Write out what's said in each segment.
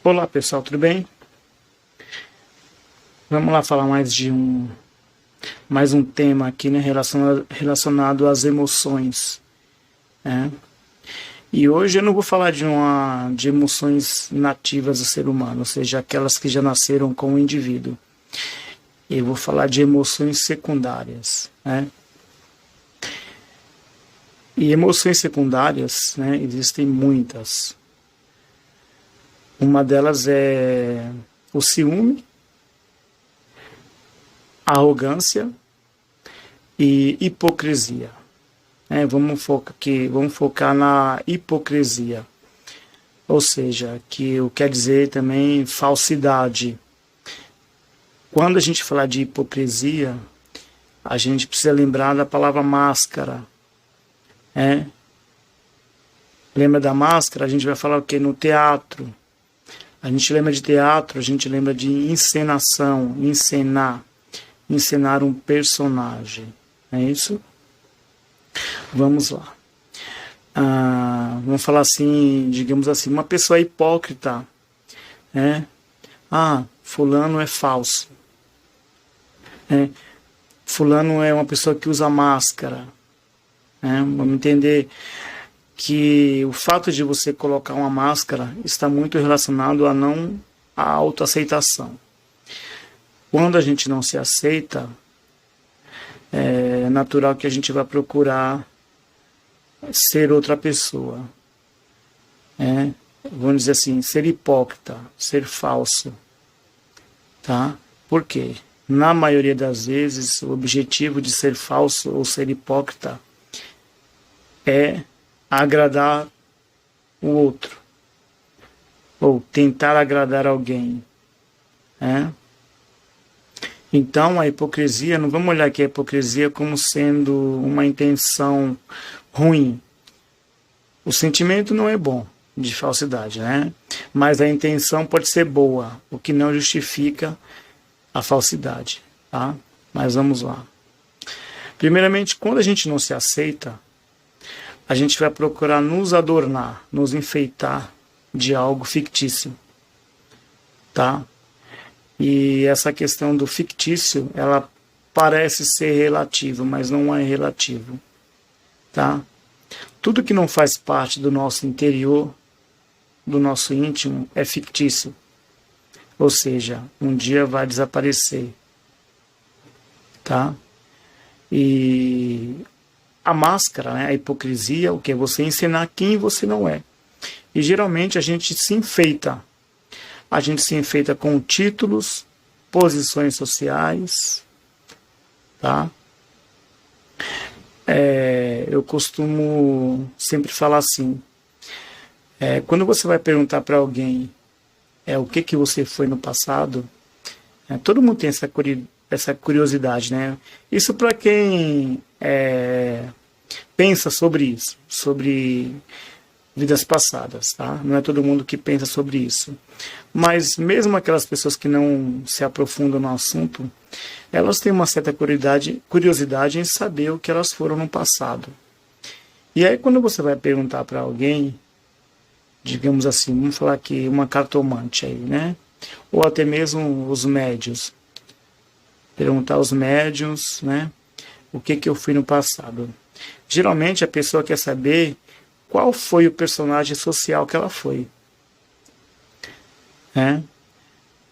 Olá pessoal, tudo bem? Vamos lá falar mais um tema aqui, né, relacionado às emoções, né? E hoje eu não vou falar de emoções nativas do ser humano, ou seja, aquelas que já nasceram com o indivíduo. Eu vou falar de emoções secundárias, né? E emoções secundárias, né, existem muitas. Uma delas é o ciúme, arrogância e hipocrisia. Vamos focar na hipocrisia, ou seja, que quer dizer também falsidade. Quando a gente falar de hipocrisia, a gente precisa lembrar da palavra máscara, né? Lembra da máscara? A gente vai falar o que? No teatro. A gente lembra de teatro, a gente lembra de encenação, encenar um personagem. É isso? Vamos lá. Vamos falar assim, digamos assim, uma pessoa hipócrita, né? Fulano é falso. Fulano é uma pessoa que usa máscara. Vamos entender que o fato de você colocar uma máscara está muito relacionado à autoaceitação. Quando a gente não se aceita, é natural que a gente vá procurar ser outra pessoa. Vamos dizer assim, ser hipócrita, ser falso. Tá? Por quê? Na maioria das vezes, o objetivo de ser falso ou ser hipócrita é agradar o outro, ou tentar agradar alguém. Então, a hipocrisia, não vamos olhar aqui a hipocrisia como sendo uma intenção ruim. O sentimento não é bom, de falsidade, né? Mas a intenção pode ser boa, o que não justifica a falsidade, tá? Mas vamos lá. Primeiramente, quando a gente não se aceita, a gente vai procurar nos adornar, nos enfeitar de algo fictício, tá? E essa questão do fictício, ela parece ser relativa, mas não é relativo, tá? Tudo que não faz parte do nosso interior, do nosso íntimo, é fictício. Ou seja, um dia vai desaparecer, tá? E a máscara, né, a hipocrisia, o que é você ensinar quem você não é. E geralmente a gente se enfeita. A gente se enfeita com títulos, posições sociais, tá? Eu costumo sempre falar assim, quando você vai perguntar para alguém o que você foi no passado, todo mundo tem essa curiosidade, né? Isso para quem pensa sobre isso, sobre vidas passadas, tá? Não é todo mundo que pensa sobre isso. Mas mesmo aquelas pessoas que não se aprofundam no assunto, elas têm uma certa curiosidade em saber o que elas foram no passado. E aí quando você vai perguntar para alguém, digamos assim, vamos falar aqui uma cartomante aí, né? Ou até mesmo os médiuns. Perguntar aos médiuns, né? O que eu fui no passado. Geralmente a pessoa quer saber qual foi o personagem social que ela foi.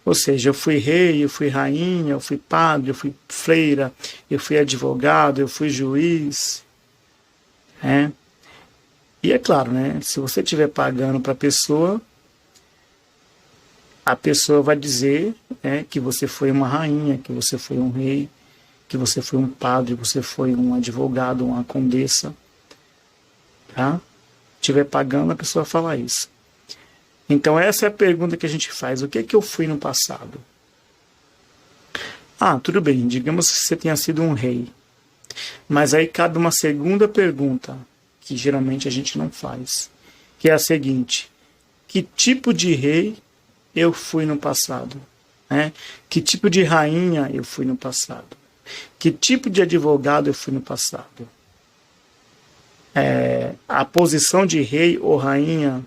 Ou seja, eu fui rei, eu fui rainha, eu fui padre, eu fui freira, eu fui advogado, eu fui juiz. E é claro, né? Se você estiver pagando para a pessoa vai dizer que você foi uma rainha, que você foi um rei, que você foi um padre, que você foi um advogado, uma condessa. Tá? Estiver pagando, a pessoa fala isso. Então essa é a pergunta que a gente faz. O que eu fui no passado? Tudo bem, digamos que você tenha sido um rei. Mas aí cabe uma segunda pergunta, que geralmente a gente não faz, que é a seguinte: que tipo de rei eu fui no passado? Que tipo de rainha eu fui no passado? Que tipo de advogado eu fui no passado? A posição de rei ou rainha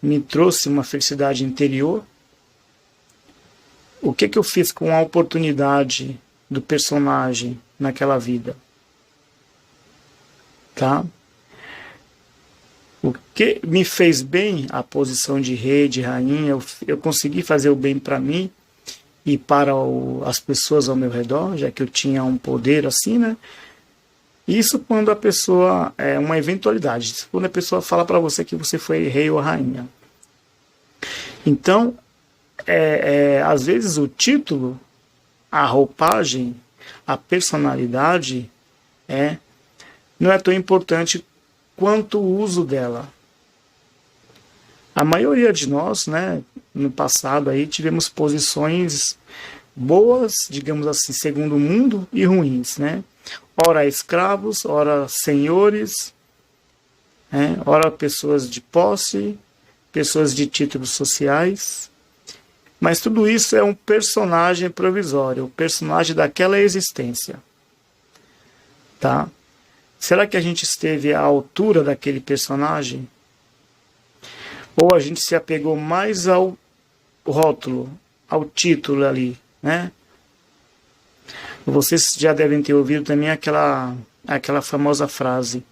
me trouxe uma felicidade interior? O que eu fiz com a oportunidade do personagem naquela vida? Tá? O que me fez bem a posição de rei, de rainha? Eu consegui fazer o bem para mim e para as pessoas ao meu redor, já que eu tinha um poder assim, né? Isso quando a pessoa é uma eventualidade, quando a pessoa fala para você que você foi rei ou rainha. Então, às vezes o título, a roupagem, a personalidade não é tão importante quanto o uso dela. A maioria de nós, né, no passado aí tivemos posições boas, digamos assim, segundo o mundo, e ruins, né? Ora escravos, ora senhores, ora pessoas de posse, pessoas de títulos sociais. Mas tudo isso é um personagem provisório, o personagem daquela existência. Tá? Será que a gente esteve à altura daquele personagem? Ou a gente se apegou mais ao rótulo, ao título ali, né? Vocês já devem ter ouvido também aquela famosa frase: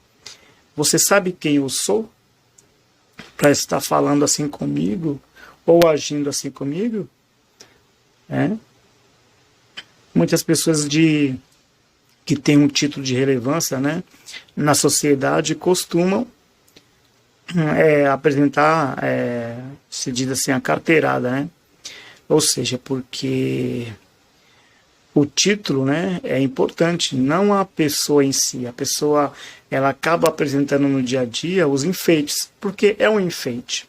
você sabe quem eu sou? Para estar falando assim comigo, ou agindo assim comigo? Muitas pessoas que têm um título de relevância, né, na sociedade costumam apresentar, se diz assim, a carteirada, né? Ou seja, porque o título, né, é importante, não a pessoa em si. A pessoa, ela acaba apresentando no dia a dia os enfeites, porque é um enfeite.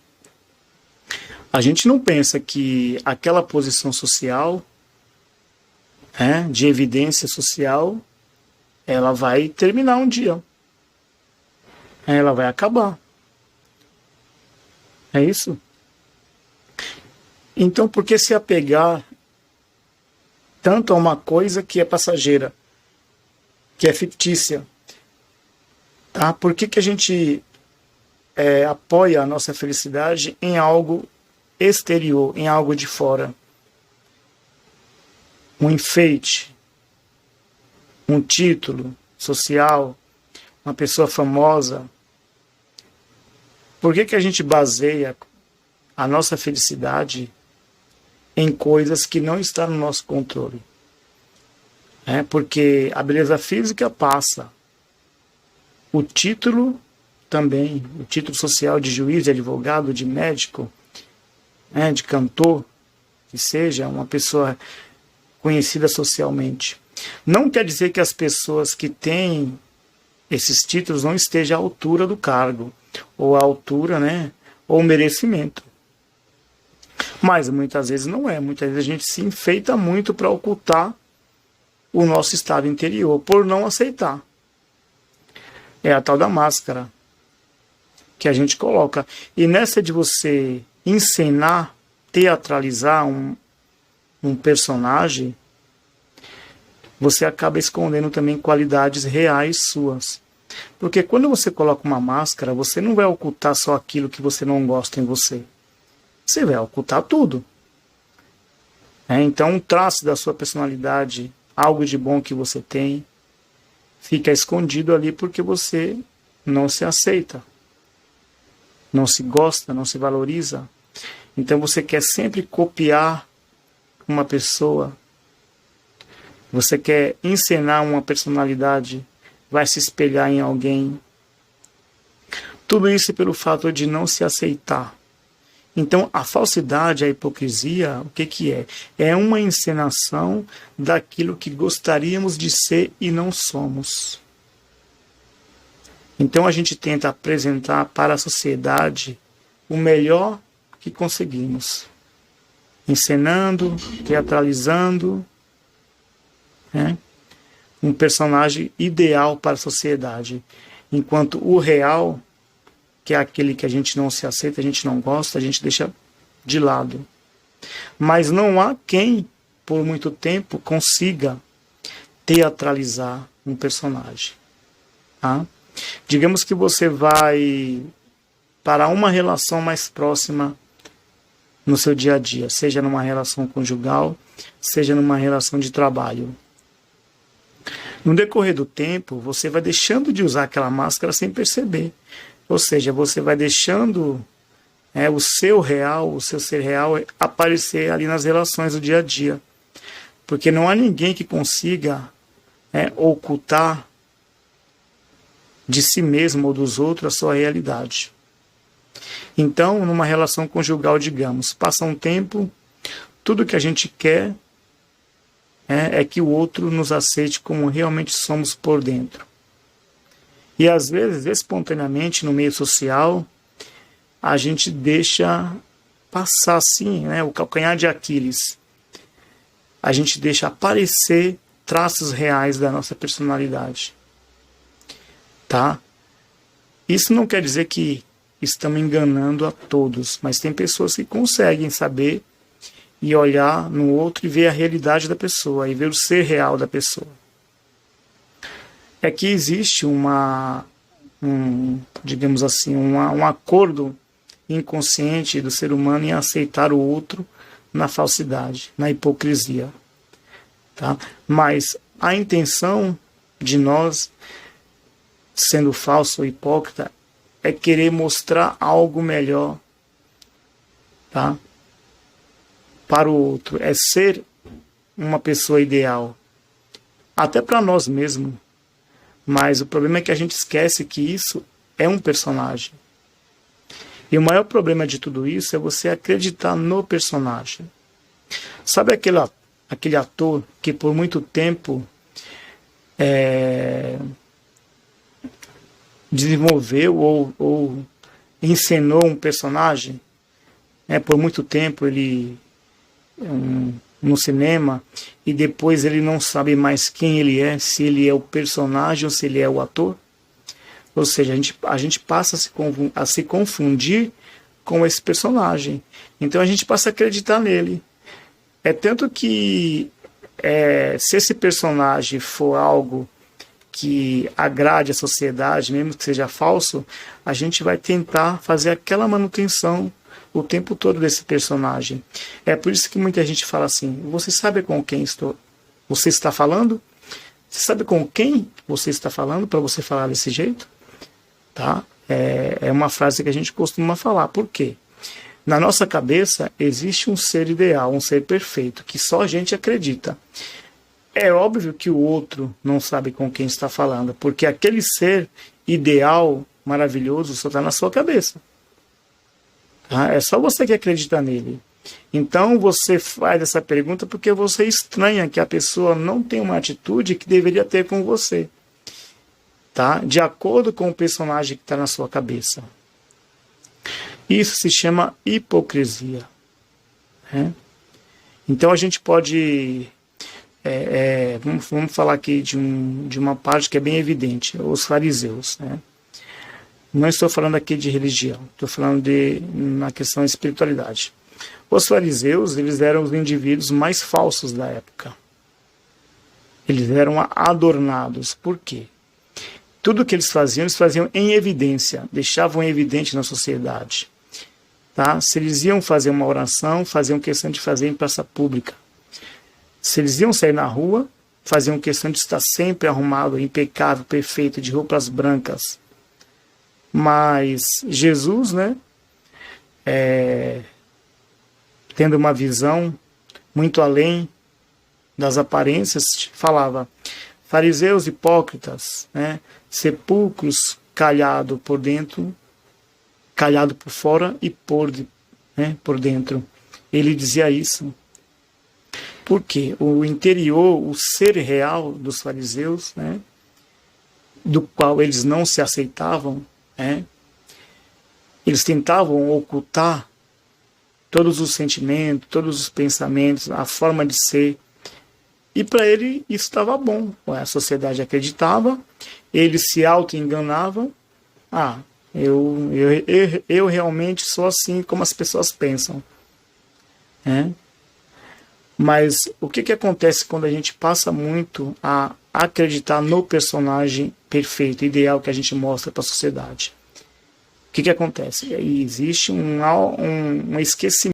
A gente não pensa que aquela posição social, de evidência social, ela vai terminar um dia. Ela vai acabar. É isso? Então, por que se apegar tanto a uma coisa que é passageira, que é fictícia? Tá? Por que a gente apoia a nossa felicidade em algo exterior, em algo de fora? Um enfeite, um título social, uma pessoa famosa. Por que a gente baseia a nossa felicidade em coisas que não estão no nosso controle? Porque a beleza física passa. O título também, o título social de juiz, de advogado, de médico, de cantor, que seja uma pessoa conhecida socialmente. Não quer dizer que as pessoas que têm esses títulos não estejam à altura do cargo, ou à altura, ou merecimento. Mas muitas vezes não é. Muitas vezes a gente se enfeita muito para ocultar o nosso estado interior, por não aceitar. É a tal da máscara que a gente coloca. E nessa de você encenar, teatralizar um personagem, você acaba escondendo também qualidades reais suas. Porque quando você coloca uma máscara, você não vai ocultar só aquilo que você não gosta em você. Você vai ocultar tudo. Então, um traço da sua personalidade, algo de bom que você tem, fica escondido ali porque você não se aceita, não se gosta, não se valoriza. Então, você quer sempre copiar uma pessoa, você quer encenar uma personalidade, vai se espelhar em alguém. Tudo isso pelo fato de não se aceitar. Então, a falsidade, a hipocrisia, o que é? É uma encenação daquilo que gostaríamos de ser e não somos. Então, a gente tenta apresentar para a sociedade o melhor que conseguimos. Encenando, teatralizando, um personagem ideal para a sociedade. Enquanto o real, que é aquele que a gente não se aceita, a gente não gosta, a gente deixa de lado. Mas não há quem, por muito tempo, consiga teatralizar um personagem. Tá? Digamos que você vai para uma relação mais próxima no seu dia a dia, seja numa relação conjugal, seja numa relação de trabalho. No decorrer do tempo, você vai deixando de usar aquela máscara sem perceber. Ou seja, você vai deixando o seu real, o seu ser real aparecer ali nas relações do dia a dia. Porque não há ninguém que consiga ocultar de si mesmo ou dos outros a sua realidade. Então, numa relação conjugal, digamos, passa um tempo, tudo que a gente quer é que o outro nos aceite como realmente somos por dentro. E às vezes, espontaneamente, no meio social, a gente deixa passar assim, o calcanhar de Aquiles. A gente deixa aparecer traços reais da nossa personalidade. Tá? Isso não quer dizer que estamos enganando a todos, mas tem pessoas que conseguem saber e olhar no outro e ver a realidade da pessoa, e ver o ser real da pessoa. É que existe digamos assim, um acordo inconsciente do ser humano em aceitar o outro na falsidade, na hipocrisia. Tá? Mas a intenção de nós, sendo falso ou hipócrita, é querer mostrar algo melhor, tá? Para o outro, é ser uma pessoa ideal, até para nós mesmos. Mas o problema é que a gente esquece que isso é um personagem. E o maior problema de tudo isso é você acreditar no personagem. Sabe aquele ator que por muito tempo desenvolveu ou encenou um personagem? Por muito tempo ele no cinema, e depois ele não sabe mais quem ele é, se ele é o personagem ou se ele é o ator. Ou seja, a gente passa a se confundir com esse personagem. Então a gente passa a acreditar nele. É tanto que se esse personagem for algo que agrade a sociedade, mesmo que seja falso, a gente vai tentar fazer aquela manutenção o tempo todo desse personagem. É por isso que muita gente fala assim: você sabe com quem você está falando? Você sabe com quem você está falando para você falar desse jeito? Tá? É uma frase que a gente costuma falar. Por quê? Na nossa cabeça existe um ser ideal, um ser perfeito, que só a gente acredita. É óbvio que o outro não sabe com quem está falando, porque aquele ser ideal, maravilhoso, só está na sua cabeça. É só você que acredita nele. Então você faz essa pergunta porque você estranha que a pessoa não tem uma atitude que deveria ter com você, tá? De acordo com o personagem que está na sua cabeça. Isso se chama hipocrisia. Então a gente pode... vamos falar aqui de uma parte que é bem evidente: os fariseus. Não estou falando aqui de religião, estou falando na questão de espiritualidade. Os fariseus, eles eram os indivíduos mais falsos da época. Eles eram adornados. Por quê? Tudo que eles faziam em evidência, deixavam evidente na sociedade. Tá? Se eles iam fazer uma oração, faziam questão de fazer em praça pública. Se eles iam sair na rua, faziam questão de estar sempre arrumado, impecável, perfeito, de roupas brancas. Mas Jesus, tendo uma visão muito além das aparências, falava: fariseus hipócritas, sepulcros calhado por dentro, calhado por fora e por dentro. Ele dizia isso. Porque o interior, o ser real dos fariseus, do qual eles não se aceitavam, eles tentavam ocultar todos os sentimentos, todos os pensamentos, a forma de ser. E para ele isso estava bom. A sociedade acreditava, eles se auto-enganavam. Eu realmente sou assim como as pessoas pensam. Mas o que acontece quando a gente passa muito a acreditar no personagem perfeito, ideal que a gente mostra para a sociedade? que acontece? Existe um esquecimento